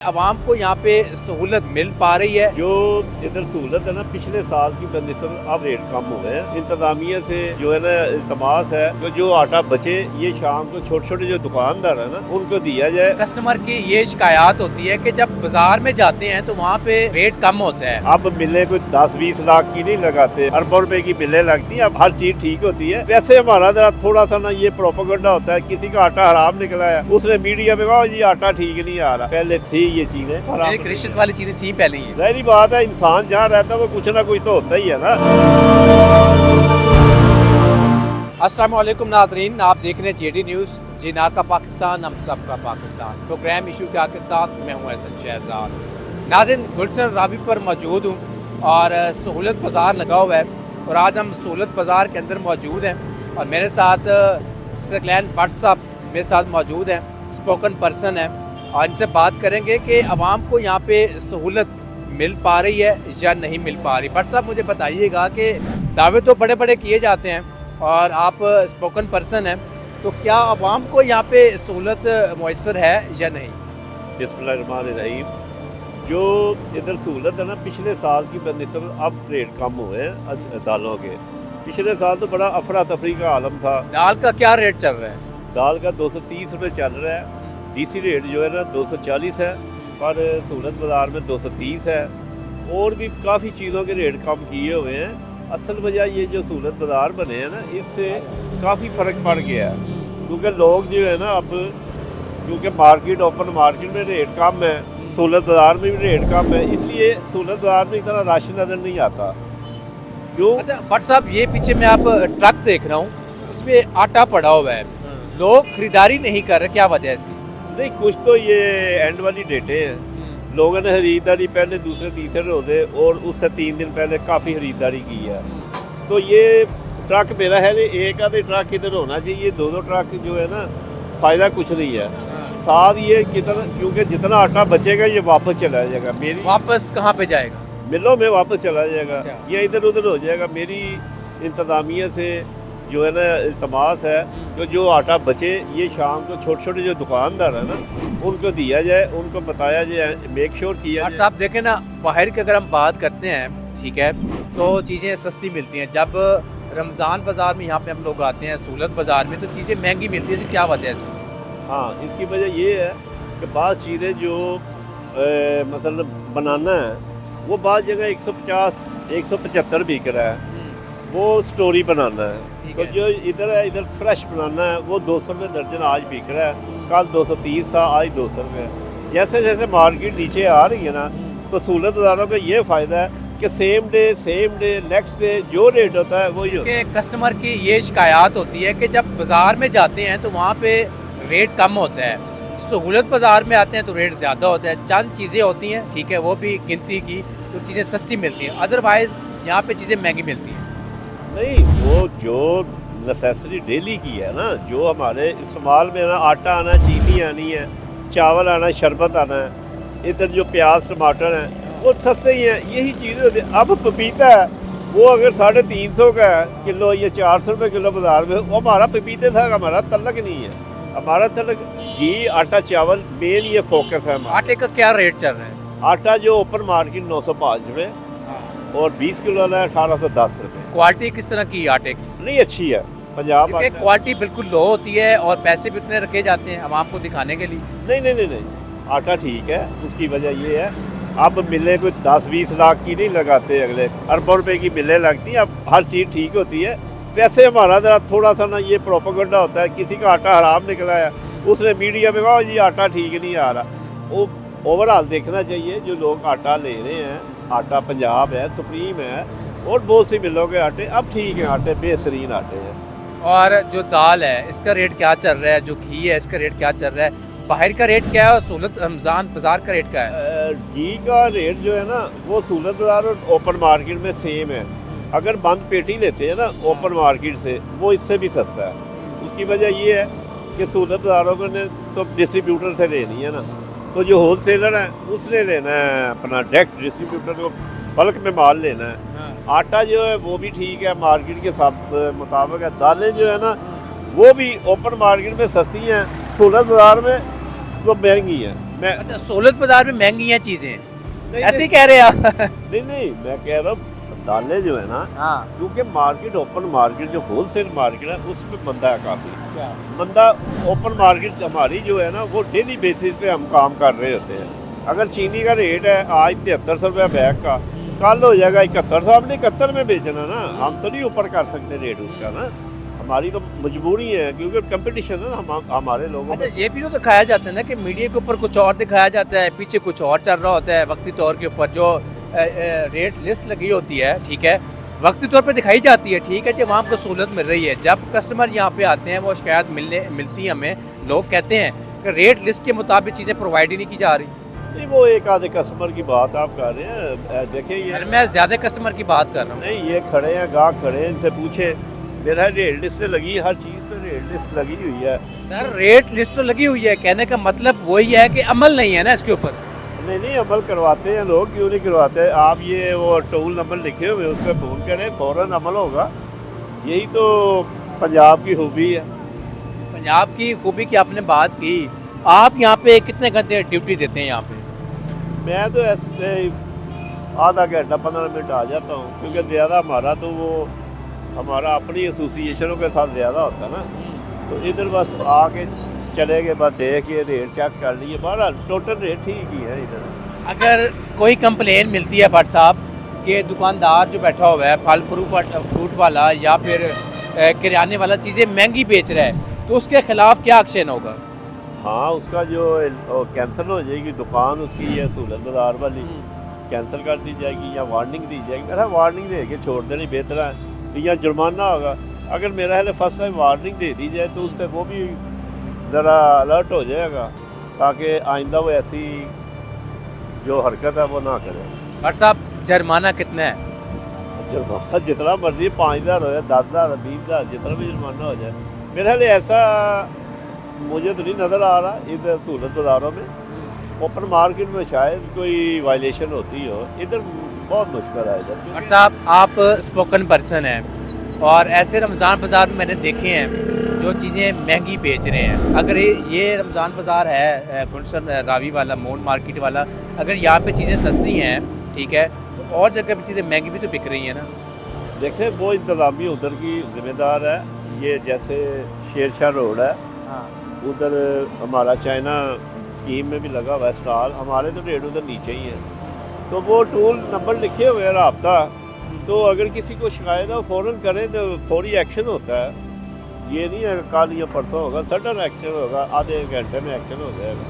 आवाम को यहाँ पे सहूलत मिल पा रही है। जो इधर सहूलत है ना, पिछले साल की बनस्बत अब रेट कम हो गए हैं। इंतजामिया से जो है ना इल्तमास है कि जो आटा बचे ये शाम को छोटे छोटे जो दुकानदार है ना उनको दिया जाए। कस्टमर की ये शिकायत होती है कि जब बाजार में जाते हैं तो वहाँ पे रेट कम होता है। अब मिलें कोई 10-20 लाख की नहीं लगाते, अरबों रुपए की मिलें लगती हैं। अब हर चीज ठीक होती है। वैसे हमारा जरा थोड़ा सा ना ये प्रोपेगेंडा होता है, किसी का आटा हराम निकला है उसने मीडिया में कहा जी आटा ठीक नहीं आ रहा। पहले थी ये चीजें एक रिश्वत वाली चीजें थी पहले ही। पहली बात है, इंसान जहाँ रहता है वो कुछ ना कुछ तो होता ही है ना। अस्सलाम वालेकुम नाज़रीन, आप देख रहे हैं जेडी न्यूज़, जिना का पाकिस्तान हम सब का पाकिस्तान। प्रोग्राम इशू के साथ मैं हूँ एहसन शहजाद। नाज़रीन, गुलशन रावी पर मौजूद हूँ और सहूलत बाज़ार लगा हुआ है और आज हम सहूलत बाज़ार के अंदर मौजूद हैं और मेरे साथ सकलैन भट्ट साहब मेरे साथ मौजूद हैं, स्पोकन पर्सन है और इनसे बात करेंगे कि आवाम को यहाँ पे सहूलत मिल पा रही है या नहीं मिल पा रही। भट्ट साहब मुझे बताइएगा कि दावे तो बड़े बड़े किए जाते हैं और आप स्पोकन पर्सन हैं, तो क्या आवाम को यहाँ पे सहूलत मुयसर है या नहीं? बिस्मिल्लाहिर्रहमानिर्रहीम। जो इधर सहूलत है ना, पिछले साल की बनस्बत अब रेट कम हुए हैं दालों के। पिछले साल तो बड़ा अफरा तफरी का आलम था। दाल का क्या रेट चल रहा है? दाल का 230 रुपये चल रहा है। डीसी रेट जो है ना 240 है, पर सहूलत बाज़ार में 230 है। और भी काफ़ी चीज़ों के रेट कम किए हुए हैं। असल वजह ये जो सहूलत बाज़ार बने हैं ना, इससे काफ़ी फ़र्क पड़ गया है, क्योंकि लोग जो है ना अब, क्योंकि मार्केट ओपन मार्केट में रेट कम है, सहूलत बाज़ार में भी रेट कम है, इसलिए सहूलत बाज़ार में इतना राशन नज़र नहीं आता। क्यों? अच्छा भट्ट साहब, ये पीछे मैं आप ट्रक देख रहा हूँ, इसमें आटा पड़ा हुआ है, लोग खरीदारी नहीं कर रहे, क्या वजह है इसकी? नहीं, कुछ तो ये एंड वाली डेटें हैं। लोगों ने खरीदारी पहले दूसरे तीसरे रोज़े और उससे 3 दिन पहले काफ़ी खरीदारी की है। तो ये ट्रक मेरा है नहीं, एक आधे ट्रक इधर होना चाहिए, 2-2 ट्रक जो है ना फ़ायदा कुछ नहीं है। साथ ये कितना, क्योंकि जितना आटा बचेगा ये वापस चला जाएगा। मेरी वापस कहाँ पे जाएगा? मिलों में वापस चला जाएगा। अच्छा। ये इधर उधर हो जाएगा। मेरी इंतज़ामिया से जो है ना इल्तमास है कि जो आटा बचे ये शाम को छोटे छोटे जो दुकानदार है ना उनको दिया जाए, उनको बताया जाए, मेक श्योर किया भट्ट जाए। साहब देखें ना, बाहर की अगर हम बात करते हैं, ठीक है, तो चीज़ें सस्ती मिलती हैं। जब रमज़ान बाज़ार में यहाँ पे हम लोग आते हैं, सहूलत बाज़ार में, तो चीज़ें महंगी मिलती है। इसकी क्या वजह है इसकी? हाँ, इसकी वजह ये है कि बाज़ चीज़ें जो मतलब बनाना है वो बाज़ जगह 150-175 बिक रहा है, वो स्टोरी बनाना है। तो जो इधर है, इधर फ्रेश बनाना है, वो 200 रुपये दर्जन आज बिक रहा है, कल 230 था, आज 200 रुपये। जैसे जैसे मार्केट नीचे आ रही है ना, तो सहूलत बाज़ारों का ये फ़ायदा है कि सेम डे नेक्स्ट डे जो रेट होता है वही होता है। कस्टमर की ये शिकायत होती है कि जब बाज़ार में जाते हैं तो वहाँ पे रेट कम होता है, सहूलत बाज़ार में आते हैं तो रेट ज़्यादा होता है। चंद चीज़ें होती हैं, ठीक है, वो भी गिनती की, तो चीज़ें सस्ती मिलती हैं, अदरवाइज़ यहाँ पे चीज़ें महंगी मिलती हैं। नहीं, वो जो नेसेसरी डेली की है ना, जो हमारे इस्तेमाल में ना, आटा आना, चीनी आनी है, चावल आना, शरबत आना है, इधर जो प्याज टमाटर हैं वो सस्ते ही हैं, यही चीज़ें होती हैं। अब पपीता है, वो अगर 350 का है किलो, ये 400 रुपये किलो बाज़ार में, वो हमारा पपीते था, हमारा तलक नहीं है। हमारा तलक घी, आटा, चावल मेन ये फोकस है हमारा। आटे का क्या रेट चल रहा है? आटा जो ओपन मार्केट 905 रुपये और 20 किलो वाला है 1810 रुपये। क्वालिटी किस तरह की आटे की? नहीं, अच्छी है पंजाब आटा। क्वालिटी बिल्कुल लो होती है और पैसे भी उतने रखे जाते हैं आवाम को दिखाने के लिए। नहीं, आटा ठीक है। उसकी वजह ये है, अब मिलें कोई 10-20 लाख की नहीं लगाते, अगले अरबों रुपए की मिलें लगती हैं। अब हर चीज़ ठीक होती है। वैसे हमारा जरा थोड़ा सा ना ये प्रोपेगेंडा होता है, किसी का आटा हराम निकला है उसने मीडिया में कहा जी आटा ठीक नहीं आ रहा। वो ओवरऑल देखना चाहिए, जो लोग आटा ले रहे हैं, आटा पंजाब है, सुप्रीम है और बहुत सी मिलों के आटे अब ठीक है, आटे बेहतरीन आटे हैं। और जो दाल है इसका रेट क्या चल रहा है? जो घी है इसका रेट क्या चल रहा है? बाहर का रेट क्या है और सहूलत रमज़ान बाज़ार का रेट क्या है? घी का रेट जो है ना, वो सहूलत बाज़ार और ओपन मार्केट में सेम है। अगर बंद पेटी लेते हैं ना ओपन मार्केट से, वो इससे भी सस्ता है। उसकी वजह ये है कि सहूलत बाज़ारों ने तो डिस्ट्रीब्यूटर से लेनी है ना, तो जो होलसेलर है उसने लेना है अपना डायरेक्ट डिस्ट्रीब्यूटर को, बल्क में माल लेना है। आटा जो है वो भी ठीक है, मार्केट के मुताबिक है। दालें जो है ना वो भी ओपन मार्केट में सस्ती हैं, सहूलत बाज़ार में तो महंगी है। मैं अच्छा, सहूलत बाजार में महंगी हैं चीज़ें, नहीं ऐसे ही कह रहे हैं आप? नहीं मैं कह रहा हूँ दालें जो है ना, हाँ, क्योंकि मार्केट ओपन मार्केट जो होलसेल मार्केट है उसमें मंदा है काफ़ी। क्या? मंदा ओपन मार्केट हमारी जो है ना वो डेली बेसिस पे हम काम कर रहे होते हैं। अगर चीनी का रेट है आज 7300 रुपया बैग का, कल हो जाएगा 7100, हमने 71 में बेचना ना, हम तो नहीं ऊपर कर सकते रेट उसका ना, हमारी तो मजबूरी है क्योंकि कंपटीशन है ना हमारे लोगों अच्छा, में। ये भी तो दिखाया जाता है ना कि मीडिया के ऊपर कुछ और दिखाया जाता है, पीछे कुछ और चल रहा होता है। वक्ती तौर के ऊपर जो रेट लिस्ट लगी होती है, ठीक है, वक्ती तौर पे दिखाई जाती है, ठीक है, जब वहाँ को सहूलत मिल रही है। जब कस्टमर यहाँ पे आते हैं वो शिकायत मिलती है हमें, लोग कहते हैं कि रेट लिस्ट के मुताबिक चीज़ें प्रोवाइड ही नहीं की जा रही। नहीं वो एक आधे कस्टमर की बात आप कर रहे हैं, देखिए सर, ये मैं ज़्यादा कस्टमर की बात कर रहा हूँ। नहीं, ये खड़े हैं गाहक खड़े हैं, इनसे पूछे, मेरा रेट लिस्ट लगी, हर चीज़ पे रेट लिस्ट लगी हुई है। सर, रेट लिस्ट तो लगी हुई है, कहने का मतलब वही है कि अमल नहीं है ना इसके ऊपर। नहीं अमल करवाते हैं लोग, क्यों नहीं करवाते। आप ये वो टोल नंबर लिखे हुए उस पर फ़ोन करें, फ़ौरन अमल होगा। यही तो पंजाब की खूबी है। पंजाब की खूबी की आपने बात की, आप यहाँ पे कितने घंटे ड्यूटी देते हैं यहाँ पे? मैं तो ऐसे आधा घंटा 15 मिनट आ जाता हूँ, क्योंकि ज़्यादा हमारा तो वो हमारा अपनी एसोसिएशनों के साथ ज़्यादा होता है ना, तो इधर बस आके चले गए, बस देख के रेट चेक कर लिए, बहरहाल टोटल रेट ठीक ही है इधर। अगर कोई कंप्लेन मिलती है भट्ट साहब कि दुकानदार जो बैठा हुआ है फल फ्रूट वाला या फिर किराने वाला चीज़ें महंगी बेच रहा है, तो उसके खिलाफ क्या एक्शन होगा? हाँ, उसका जो कैंसिल हो जाएगी दुकान उसकी, ये सहूलत बाजार वाली कैंसिल कर दी जाएगी या वार्निंग दी जाएगी। मेरा वार्निंग दे के छोड़ देनी बेहतर है, या जुर्माना होगा। अगर मेरा है फर्स्ट टाइम वार्निंग दे दी जाए तो उससे वो भी ज़रा अलर्ट हो जाएगा, ताकि आइंदा वो ऐसी जो हरकत है वो ना करे। भट्ट साहब, जुर्माना कितना है? जुर्माना जितना मर्जी, 5000 हो जाए, 10,000, 20,000, जितना भी जुर्माना हो जाए। मेरे ख्याल ऐसा मुझे तो नहीं नज़र आ रहा इधर सहूलत बाज़ारों में। ओपन मार्केट में शायद कोई वायलेशन होती हो, इधर बहुत मुश्किल है इधर। भट्ट साहब, आप स्पोकन पर्सन हैं और ऐसे रमज़ान बाज़ार में मैंने देखे हैं जो चीज़ें महंगी बेच रहे हैं। अगर ये रमज़ान बाज़ार है गुलशन रावी वाला, मून मार्केट वाला, अगर यहाँ पे चीज़ें सस्ती हैं, ठीक है, तो और जगह पे चीज़ें महंगी भी तो बिक रही हैं ना। देखें वो इंतज़ामी उधर की जिम्मेदार है। ये जैसे शेरशाह रोड है, हाँ, उधर हमारा चाइना स्कीम में भी लगा हुआ है स्टॉल, हमारे तो रेट उधर नीचे ही है। तो वो टूल नंबर लिखे हुए हैं राब्ता, तो अगर किसी को शिकायत हो फ़ौरन करें तो फौरी एक्शन होता है। ये नहीं है कल या परसों होगा, सडन एक्शन होगा, आधे घंटे में एक्शन हो जाएगा।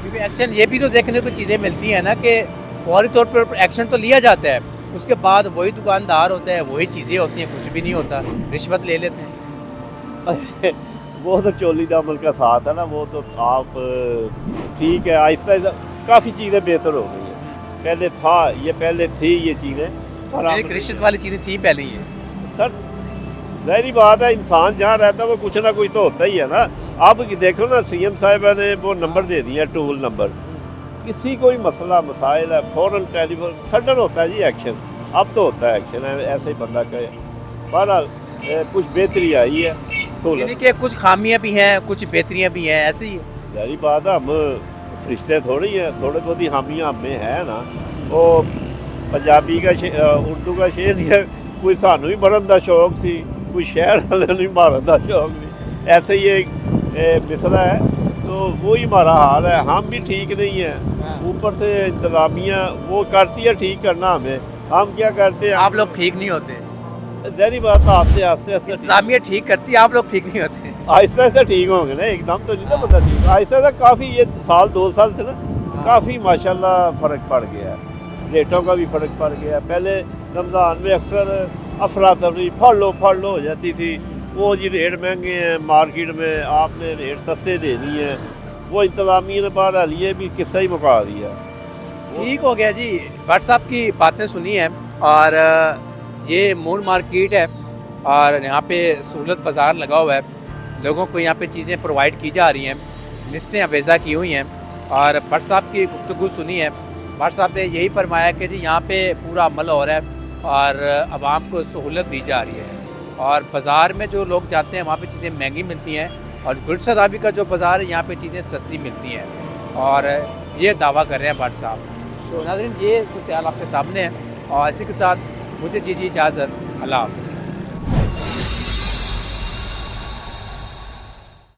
क्योंकि एक्शन ये भी तो देखने को चीज़ें मिलती हैं ना कि फौरी तौर पर एक्शन तो लिया जाता है, उसके बाद वही दुकानदार होता है, वही चीज़ें होती हैं, कुछ भी नहीं होता, रिश्वत ले लेते हैं। वो तो चोली दामन का साथ है ना, वो तो आप ठीक है, आहिस्ता आहिस्ता काफ़ी चीज़ें बेहतर हो गई हैं। पहले था ये, पहले थी ये चीज़ें, और एक रिश्वत वाली चीज़ें थी पहले ही है। सर जाहिर बात है, इंसान जहाँ रहता है वो कुछ ना कुछ तो होता ही है ना। अब देखो ना, सीएम साहिबा ने वो नंबर दे दिया, टूल नंबर, किसी कोई मसला मसाइल है फ़ौरन टेलीफोन सडन होता है जी एक्शन। अब तो होता है एक्शन, ऐसे ही बंदा कहे। बहरहाल कुछ बेहतरी आई है, यानी कि कुछ खामियां भी हैं, कुछ बेहतरियां भी हैं, ऐसे ही है। जाहिर बात है, हम फरिश्ते थोड़ी हैं, थोड़े बहुत ही हामियाँ हमें है ना। वो पंजाबी का उर्दू का शेर नहीं है, कोई सानू ही मरन का शौक सी, कोई शहर वाले नहीं मारन का शौक नहीं, ऐसे ही एक मिसरा है। तो वही हमारा हाल है, हम भी ठीक नहीं हैं, ऊपर से इंतज़ामिया वो करती है ठीक करना, हमें हम क्या करते हैं। आप लोग ठीक नहीं होते, जाहिर बात है, आस्ते आस्ते आस्ते इंतजामिया ठीक करती है, आप लोग ठीक नहीं होते। आहिस्ता आहिस्ता ठीक होंगे ना, एकदम तो नहीं ना पता ठीक। आहिस्ता आहिस्ता काफ़ी, ये साल 2 साल से ना काफ़ी माशाल्लाह फ़र्क पड़ गया है, रेटों का भी फ़र्क पड़ गया है। पहले रमज़ान में अक्सर अफरा तफरी फड़ लो हो जाती थी, वो जी रेट महंगे हैं मार्केट में, आपने रेट सस्ते दे दिए हैं, वो इंतज़ामिया ने बहरहाल ये भी किस्सा ही मुका दिया। ठीक हो गया जी। भट्ट साहब की बातें सुनी हैं, और ये मून मार्केट है और यहाँ पे सहूलत बाज़ार लगा हुआ है, लोगों को यहाँ पे चीज़ें प्रोवाइड की जा रही हैं, लिस्टें अवेज़ा की हुई हैं, और भट्ट साहब की गुफ्तगू सुनी है। भट्ट साहब ने यही फरमाया कि जी यहाँ पे पूरा अमल हो रहा है और आवाम को सहूलत दी जा रही है, और बाज़ार में जो लोग जाते हैं वहाँ पे चीज़ें महंगी मिलती हैं, और गुलशन रावी का जो बाज़ार है यहाँ पे चीज़ें सस्ती मिलती हैं। और ये दावा कर रहे हैं भट्ट साहब। तो नाज़रीन ये सूरत हाल आपके सामने है और इसी के साथ मुझे दीजिए इजाज़त। अल्लाह हाफ़िज़।